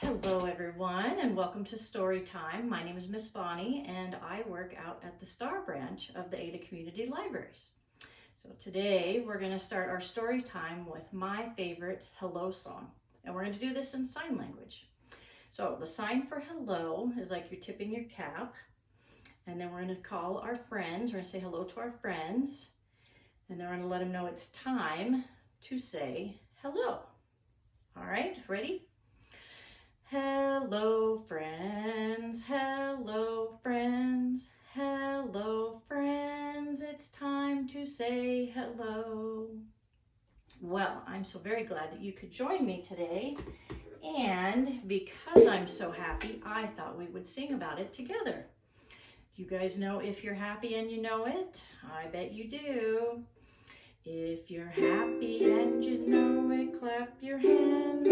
Hello everyone and welcome to Storytime. My name is Miss Bonnie and I work out at the Star branch of the Ada Community Libraries. So today we're going to start our story time with my favorite hello song. And we're going to do this in sign language. So the sign for hello is like you're tipping your cap. And then we're going to call our friends. We're going to say hello to our friends. And then we're going to let them know it's time to say hello. All right, ready? Hello friends, hello friends, hello friends, it's time to say hello. Well, I'm so very glad that you could join me today, and because I'm so happy, I thought we would sing about it together. You guys know If You're Happy and You Know It? I bet you do. If you're happy and you know it, clap your hands.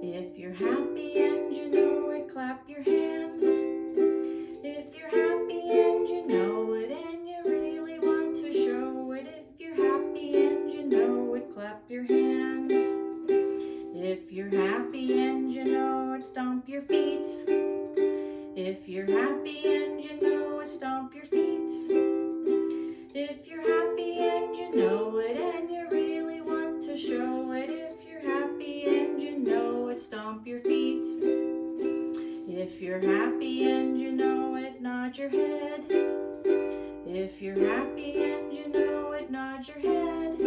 If you're happy and you know it, clap your hands. If you're happy and you know it and you really want to show it, if you're happy and you know it, clap your hands. If you're happy and you know it, stomp your feet. If you're happy and you know it, stomp your feet. If you're happy and you know it and you really want to show it, if you're happy and you know it, stomp your feet. If you're happy and you know it, nod your head. If you're happy and you know it, nod your head.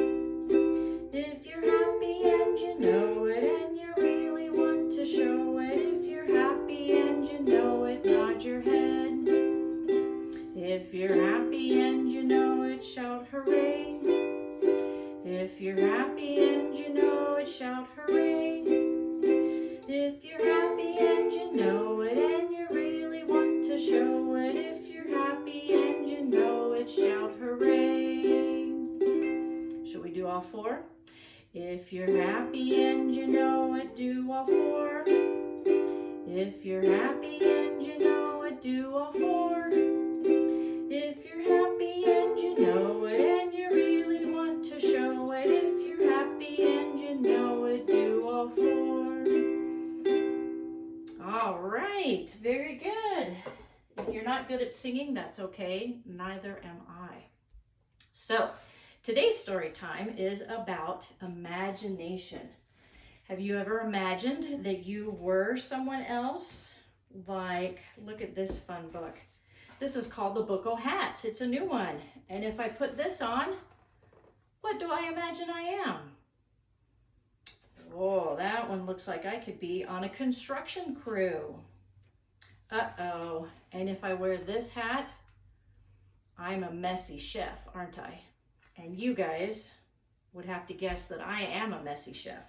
If you're happy and you know it and you really want to show it, if you're happy and you know it, nod your head. If you're happy and you know it, shout hooray. If you're happy and you know it, shout hooray. If you're happy and you know it and you really want to show it, if you're happy and you know it, shout hooray. Shall we do all four? If you're happy and you know it, do all four. If you're happy and you know it, do all four. If you're happy and you know it and you really want to show it, if you're happy and you know it, do all four. All right, very good. If you're not good at singing, that's okay. Neither am I. So today's story time is about imagination. Have you ever imagined that you were someone else? Like, look at this fun book. This is called the Book o' Hats. It's a new one. And if I put this on, what do I imagine I am? Oh, that one looks like I could be on a construction crew. Uh-oh. And if I wear this hat, I'm a messy chef, aren't I? And you guys would have to guess that I am a messy chef.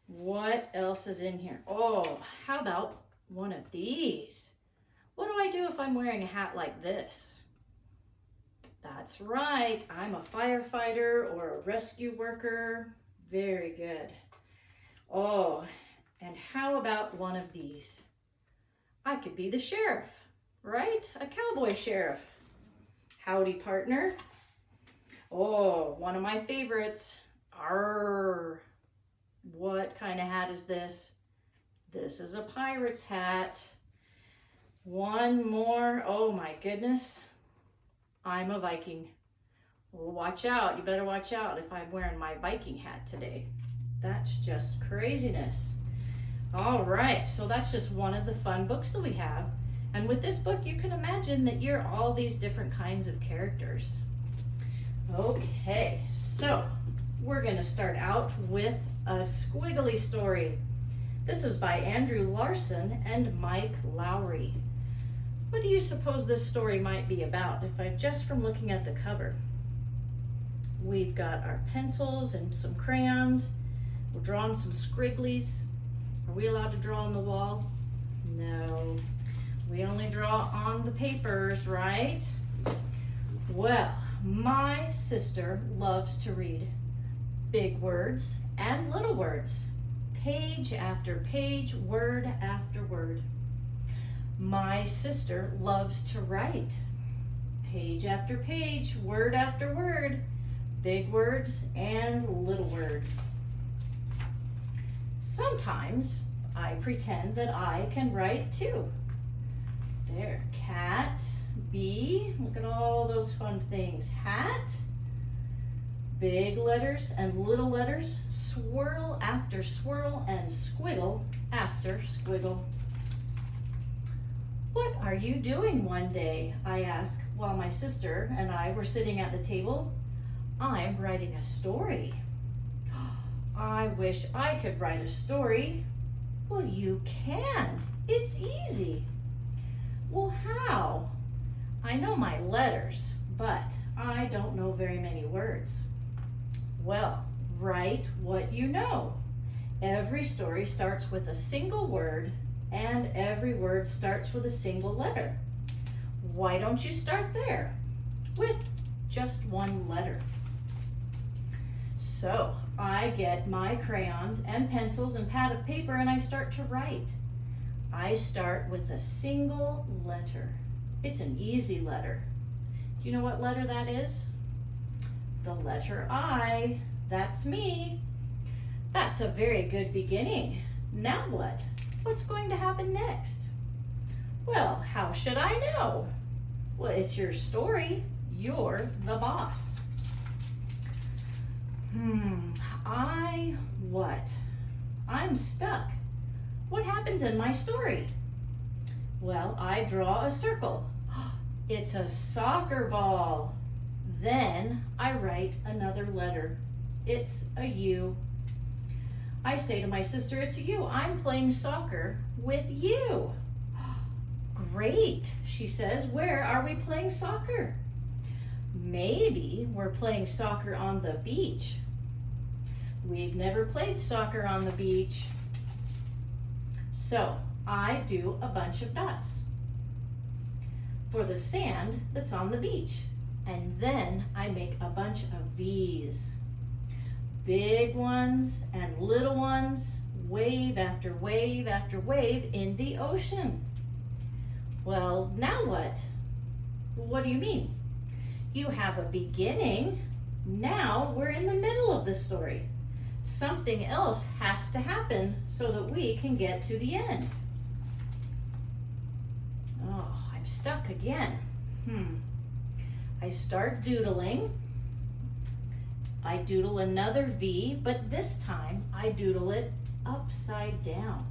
What else is in here? Oh, how about one of these? What do I do if I'm wearing a hat like this? That's right, I'm a firefighter or a rescue worker. Very good. Oh, and how about one of these? I could be the sheriff, right? A cowboy sheriff. Howdy, partner. Oh, one of my favorites. Arr. What kind of hat is this? This is a pirate's hat. One more. Oh my goodness. I'm a Viking. Well, watch out. You better watch out if I'm wearing my Viking hat today. That's just craziness. All right, so that's just one of the fun books that we have. And with this book, you can imagine that you're all these different kinds of characters. Okay, so we're going to start out with a Squiggly Story. This is by Andrew Larson and Mike Lowry. What do you suppose this story might be about? If I just from looking at the cover. We've got our pencils and some crayons. We're drawing some squigglies. Are we allowed to draw on the wall? No. We only draw on the papers, right? Well, my sister loves to read big words and little words. Page after page, word after word. My sister loves to write. Page after page, word after word, big words and little words. Sometimes I pretend that I can write too. There, cat, bee, look at all those fun things. Hat, big letters and little letters, swirl after swirl and squiggle after squiggle. What are you doing one day? I ask while my sister and I were sitting at the table. I'm writing a story. I wish I could write a story. Well, you can. It's easy. Well, how? I know my letters, but I don't know very many words. Well, write what you know. Every story starts with a single word, and every word starts with a single letter. Why don't you start there with just one letter? So I get my crayons and pencils and pad of paper and I start to write. I start with a single letter. It's an easy letter. Do you know what letter that is? The letter I. That's me. That's a very good beginning. Now what? What's going to happen next? Well, how should I know? Well, it's your story. You're the boss. I'm stuck. What happens in my story? Well, I draw a circle. It's a soccer ball. Then I write another letter. It's a U. I say to my sister, it's a U. I'm playing soccer with you. Great, she says. Where are we playing soccer? Maybe we're playing soccer on the beach. We've never played soccer on the beach. So I do a bunch of dots for the sand that's on the beach. And then I make a bunch of V's. Big ones and little ones, wave after wave after wave in the ocean. Well, now what? What do you mean? You have a beginning. Now we're in the middle of the story. Something else has to happen so that we can get to the end. Oh, I'm stuck again. I start doodling. I doodle another V, but this time I doodle it upside down.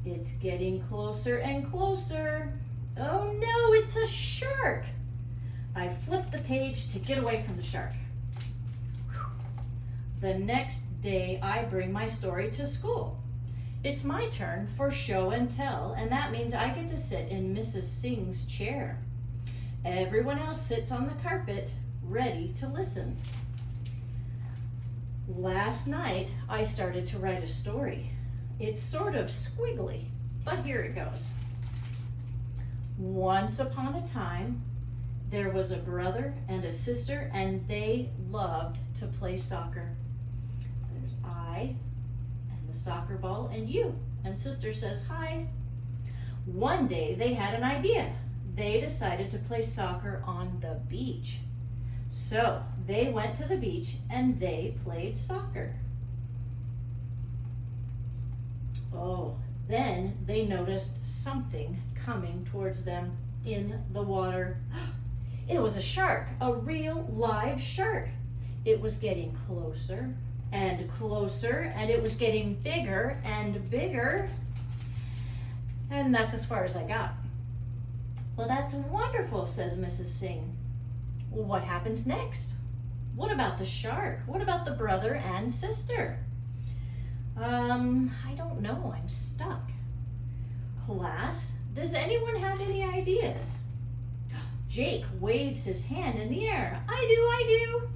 It's getting closer and closer. Oh no, it's a shark. I flip the page to get away from the shark. The next day I bring my story to school. It's my turn for show and tell, and that means I get to sit in Mrs. Singh's chair. Everyone else sits on the carpet, ready to listen. Last night, I started to write a story. It's sort of squiggly, but here it goes. Once upon a time, there was a brother and a sister, and they loved to play soccer. There's I, and the soccer ball, and you, and sister says hi. One day, they had an idea. They decided to play soccer on the beach. So they went to the beach and they played soccer. Oh, then they noticed something coming towards them in the water. It was a shark, a real live shark. It was getting closer and closer, and it was getting bigger and bigger. And that's as far as I got. Well, that's wonderful, says Mrs. Singh. Well, what happens next? What about the shark? What about the brother and sister? I don't know, I'm stuck. Class, does anyone have any ideas? Jake waves his hand in the air. I do.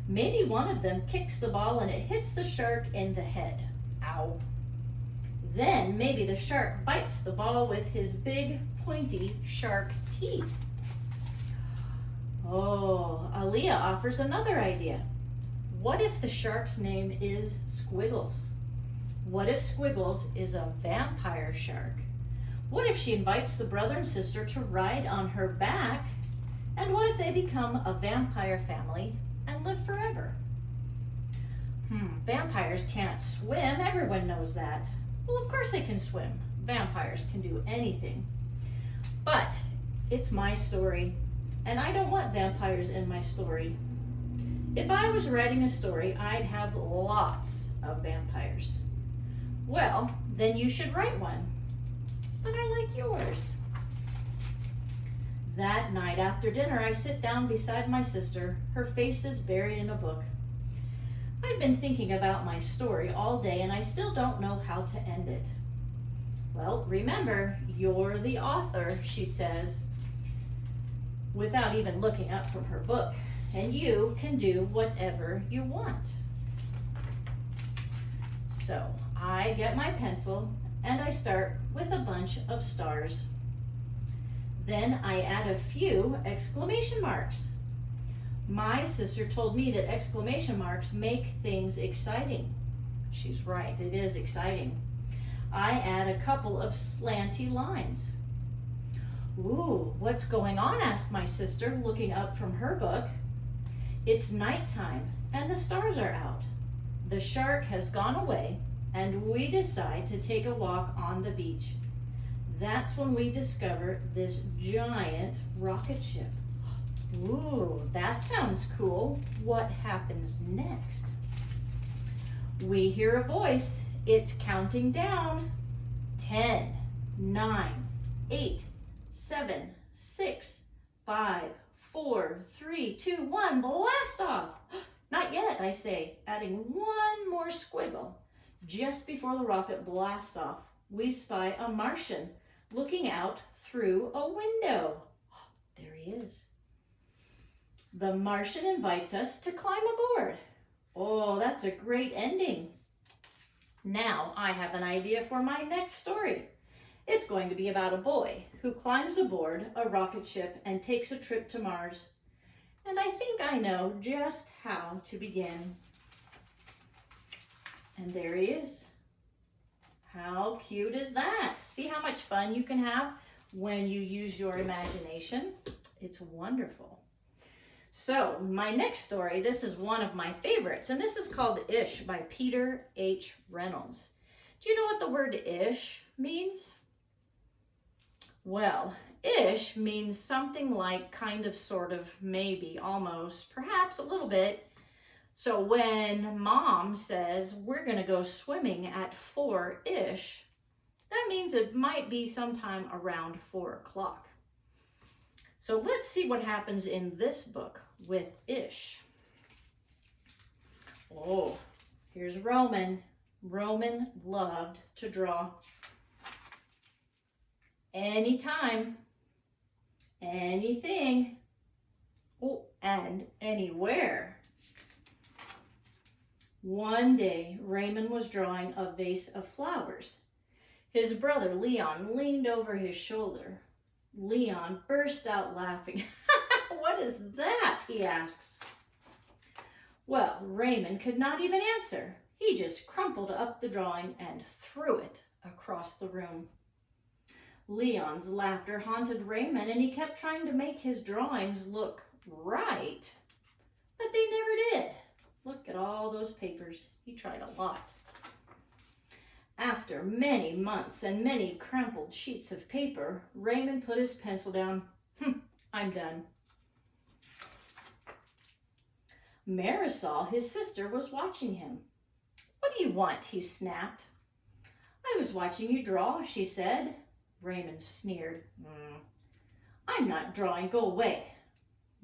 Maybe one of them kicks the ball and it hits the shark in the head. Ow. Then maybe the shark bites the ball with his big, pointy shark teeth. Oh, Aaliyah offers another idea. What if the shark's name is Squiggles? What if Squiggles is a vampire shark? What if she invites the brother and sister to ride on her back? And what if they become a vampire family and live forever? Vampires can't swim. Everyone knows that. Well, of course they can swim. Vampires can do anything. But it's my story, and I don't want vampires in my story. If I was writing a story, I'd have lots of vampires. Well, then you should write one. But I like yours. That night after dinner, I sit down beside my sister. Her face is buried in a book. I've been thinking about my story all day, and I still don't know how to end it. Well, remember, you're the author, she says, without even looking up from her book, and you can do whatever you want. So I get my pencil and I start with a bunch of stars. Then I add a few exclamation marks. My sister told me that exclamation marks make things exciting. She's right, it is exciting. I add a couple of slanty lines. Ooh, what's going on? Asked my sister, looking up from her book. It's nighttime and the stars are out. The shark has gone away and we decide to take a walk on the beach. That's when we discover this giant rocket ship. Ooh, that sounds cool. What happens next? We hear a voice. It's counting down. 10, 9, 8, 7, 6, 5, 4, 3, 2, 1. Blast off. Not yet, I say, adding one more squiggle. Just before the rocket blasts off, we spy a Martian looking out through a window. There he is. The Martian invites us to climb aboard. Oh, that's a great ending. Now I have an idea for my next story. It's going to be about a boy who climbs aboard a rocket ship and takes a trip to Mars. And I think I know just how to begin. And there he is. How cute is that? See how much fun you can have when you use your imagination? It's wonderful. So my next story, this is one of my favorites, and this is called Ish by Peter H. Reynolds. Do you know what the word ish means? Well, ish means something like kind of, sort of, maybe, almost, perhaps a little bit. So when Mom says we're going to go swimming at 4-ish, that means it might be sometime around 4 o'clock. So let's see what happens in this book with Ish. Oh, here's Roman. Roman loved to draw. Anytime, anything, oh, and anywhere. One day, Raymond was drawing a vase of flowers. His brother, Leon, leaned over his shoulder. Leon burst out laughing. What is that? He asks. Well, Raymond could not even answer. He just crumpled up the drawing and threw it across the room. Leon's laughter haunted Raymond, and he kept trying to make his drawings look right, but they never did. Look at all those papers. He tried a lot. After many months and many crumpled sheets of paper, Raymond put his pencil down. I'm done. Marisol, his sister, was watching him. What do you want? He snapped. I was watching you draw, she said. Raymond sneered. I'm not drawing. Go away.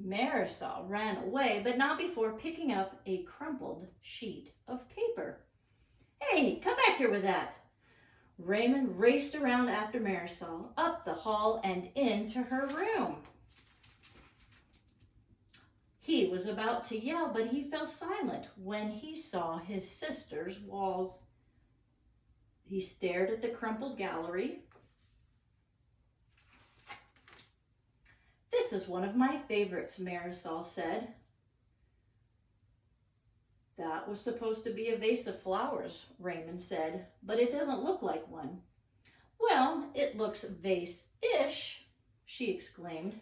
Marisol ran away, but not before picking up a crumpled sheet of paper. Hey, come back here with that. Raymond raced around after Marisol, up the hall and into her room. He was about to yell, but he fell silent when he saw his sister's walls. He stared at the crumpled gallery. This is one of my favorites, Marisol said. That was supposed to be a vase of flowers, Raymond said, but it doesn't look like one. Well, it looks vase-ish, she exclaimed.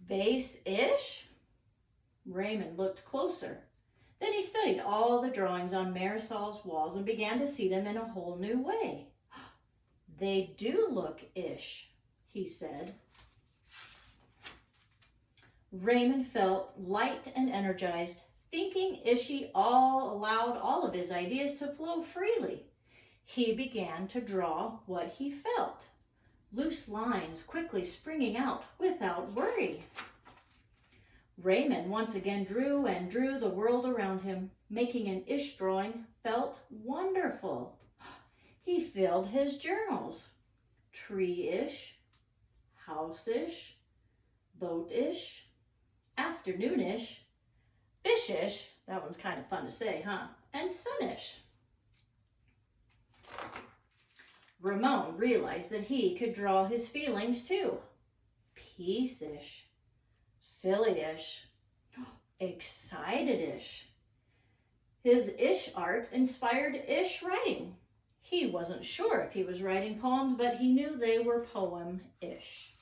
Vase-ish? Raymond looked closer. Then he studied all the drawings on Marisol's walls and began to see them in a whole new way. They do look ish, he said. Raymond felt light and energized. Thinking ishy allowed all of his ideas to flow freely. He began to draw what he felt, loose lines quickly springing out without worry. Raymond once again drew and drew the world around him. Making an ish drawing felt wonderful. He filled his journals. Tree-ish, house-ish, boat-ish, afternoon-ish, fish-ish, that one's kind of fun to say, huh? And sun-ish. Ramon realized that he could draw his feelings too. Peace-ish, silly-ish, excited-ish. His ish art inspired ish writing. He wasn't sure if he was writing poems, but he knew they were poem-ish.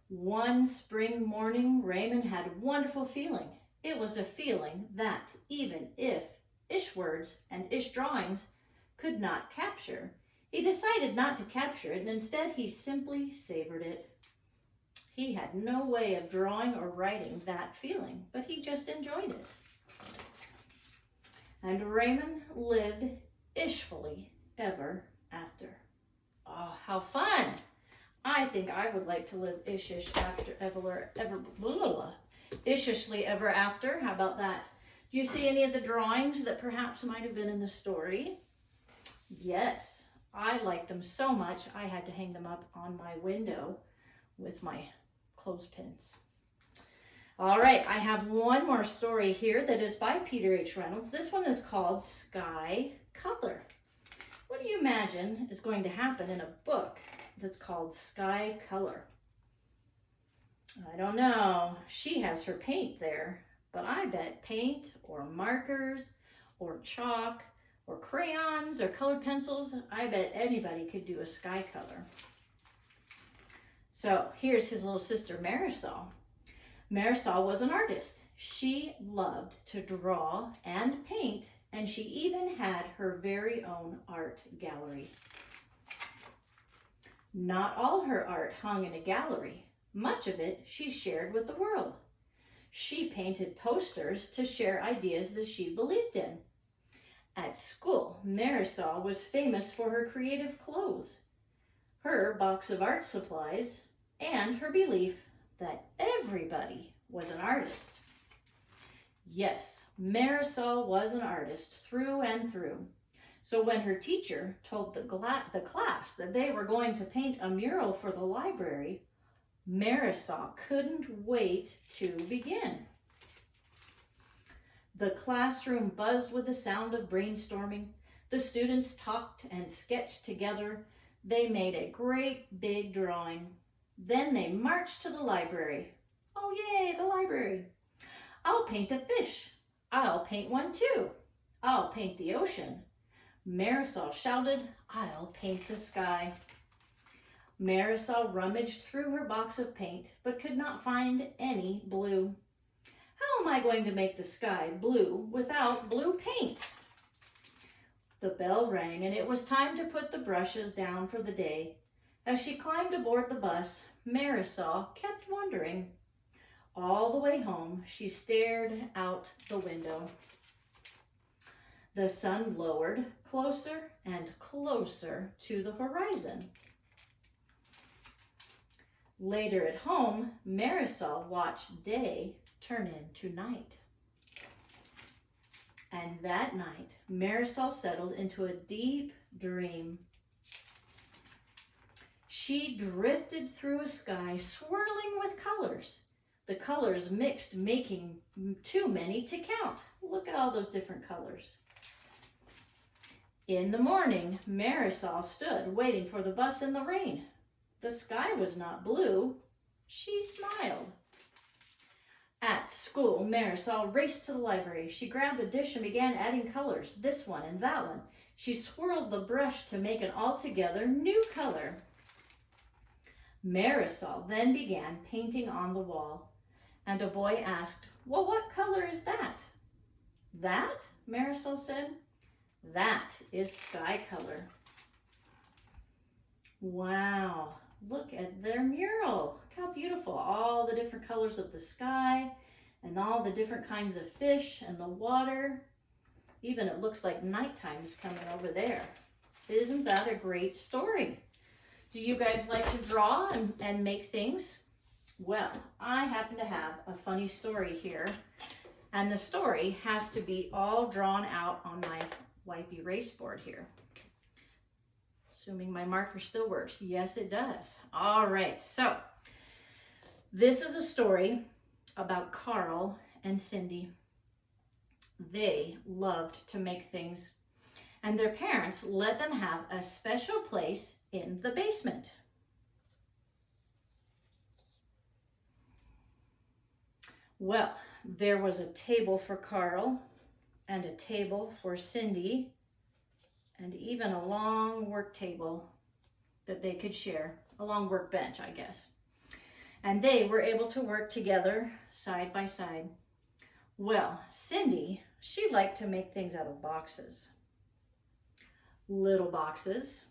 One spring morning, Raymond had a wonderful feeling. It was a feeling that, even if ish words and ish drawings could not capture, he decided not to capture it, and instead he simply savored it. He had no way of drawing or writing that feeling, but he just enjoyed it. And Raymond lived ishfully ever after. Oh, how fun! I think I would like to live ishishly ever after. How about that? Do you see any of the drawings that perhaps might have been in the story? Yes, I like them so much I had to hang them up on my window with my clothespins. All right, I have one more story here that is by Peter H. Reynolds. This one is called Sky Color. What do you imagine is going to happen in a book that's called Sky Color? I don't know. She has her paint there, but I bet paint or markers or chalk or crayons or colored pencils, I bet anybody could do a sky color. So here's his little sister Marisol. Marisol was an artist. She loved to draw and paint, and she even had her very own art gallery. Not all her art hung in a gallery. Much of it she shared with the world. She painted posters to share ideas that she believed in. At school, Marisol was famous for her creative clothes, her box of art supplies, and her belief that everybody was an artist. Yes, Marisol was an artist through and through. So when her teacher told the class that they were going to paint a mural for the library, Marisol couldn't wait to begin. The classroom buzzed with the sound of brainstorming. The students talked and sketched together. They made a great big drawing. Then they marched to the library. Oh, yay, the library. I'll paint a fish. I'll paint one too. I'll paint the ocean. Marisol shouted, I'll paint the sky. Marisol rummaged through her box of paint, but could not find any blue. How am I going to make the sky blue without blue paint? The bell rang, and it was time to put the brushes down for the day. As she climbed aboard the bus, Marisol kept wondering. All the way home, she stared out the window. The sun lowered closer and closer to the horizon. Later at home, Marisol watched day turn into night. And that night, Marisol settled into a deep dream. She drifted through a sky swirling with colors. The colors mixed, making too many to count. Look at all those different colors. In the morning, Marisol stood waiting for the bus in the rain. The sky was not blue. She smiled. At school, Marisol raced to the library. She grabbed a dish and began adding colors, this one and that one. She swirled the brush to make an altogether new color. Marisol then began painting on the wall, and a boy asked, well, what color is that? That, Marisol said, that is sky color. Wow, look at their mural. Look how beautiful. All the different colors of the sky and all the different kinds of fish and the water. Even it looks like nighttime is coming over there. Isn't that a great story? Do you guys like to draw and make things? Well, I happen to have a funny story here, and the story has to be all drawn out on my wipe erase board here. Assuming my marker still works. Yes, it does. All right, so this is a story about Carl and Cindy. They loved to make things, and their parents let them have a special place in the basement. Well, there was a table for Carl and a table for Cindy and even a long work table that they could share, a long workbench, I guess. And they were able to work together side by side. Well, Cindy, she liked to make things out of boxes. Little boxes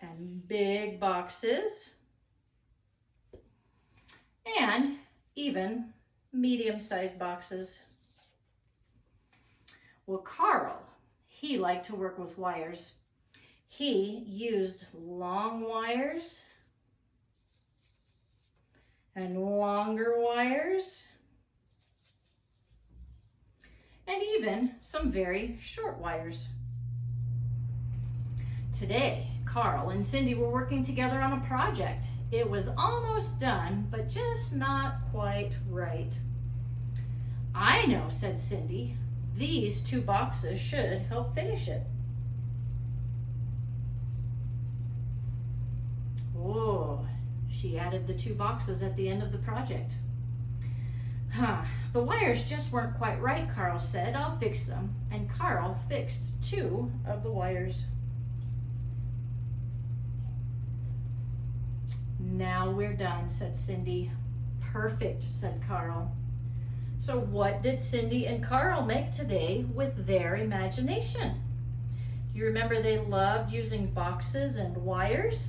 and big boxes and even medium-sized boxes. Well, Carl, he liked to work with wires. He used long wires and longer wires and even some very short wires. Today, Carl and Cindy were working together on a project. It was almost done, but just not quite right. I know, said Cindy. These 2 boxes should help finish it. Oh, she added the 2 boxes at the end of the project. The wires just weren't quite right, Carl said. I'll fix them. And Carl fixed 2 of the wires. Now we're done, said Cindy. Perfect, said Carl. So what did Cindy and Carl make today with their imagination? Do you remember they loved using boxes and wires?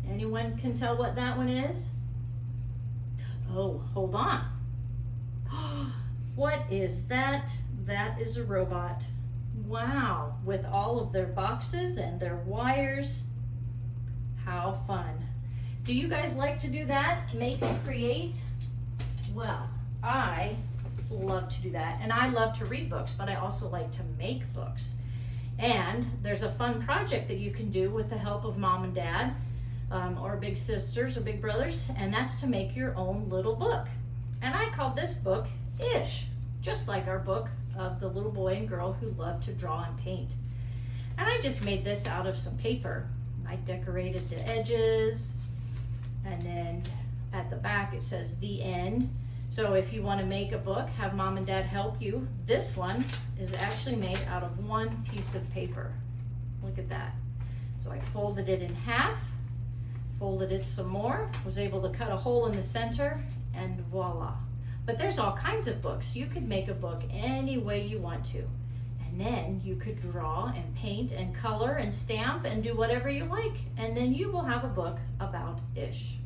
Anyone can tell what that one is? Oh, hold on. What is that? That is a robot. Wow, with all of their boxes and their wires. How fun. Do you guys like to do that? Make and create? Well, I love to do that. And I love to read books, but I also like to make books. And there's a fun project that you can do with the help of mom and dad, or big sisters or big brothers, and that's to make your own little book. And I called this book Ish, just like our book of the little boy and girl who loved to draw and paint. And I just made this out of some paper. I decorated the edges, and then at the back it says the end. So if you want to make a book, have mom and dad help you. This one is actually made out of 1 piece of paper. Look at that. So I folded it in half, folded it some more, was able to cut a hole in the center, and voila. But there's all kinds of books. You could make a book any way you want to. And then you could draw and paint and color and stamp and do whatever you like. And then you will have a book about Ish.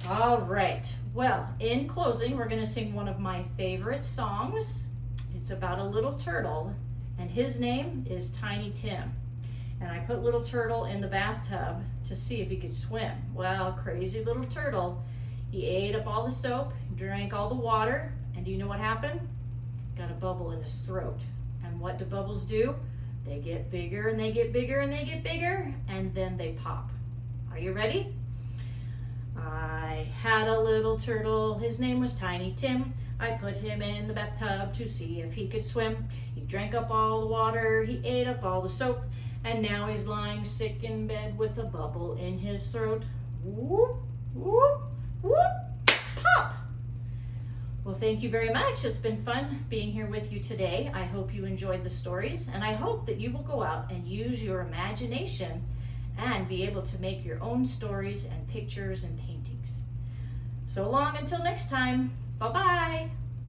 All right. Well, in closing, we're going to sing one of my favorite songs. It's about a little turtle, and his name is Tiny Tim. And I put little turtle in the bathtub to see if he could swim. Well, crazy little turtle. He ate up all the soap, drank all the water, and do you know what happened? Got a bubble in his throat. And what do bubbles do? They get bigger and they get bigger and they get bigger, and then they pop. Are you ready? I had a little turtle, his name was Tiny Tim. I put him in the bathtub to see if he could swim. He drank up all the water, he ate up all the soap, and now he's lying sick in bed with a bubble in his throat. Whoop, whoop, whoop, pop! Well, thank you very much. It's been fun being here with you today. I hope you enjoyed the stories, and I hope that you will go out and use your imagination and be able to make your own stories and pictures and paintings. So long until next time. Bye-bye.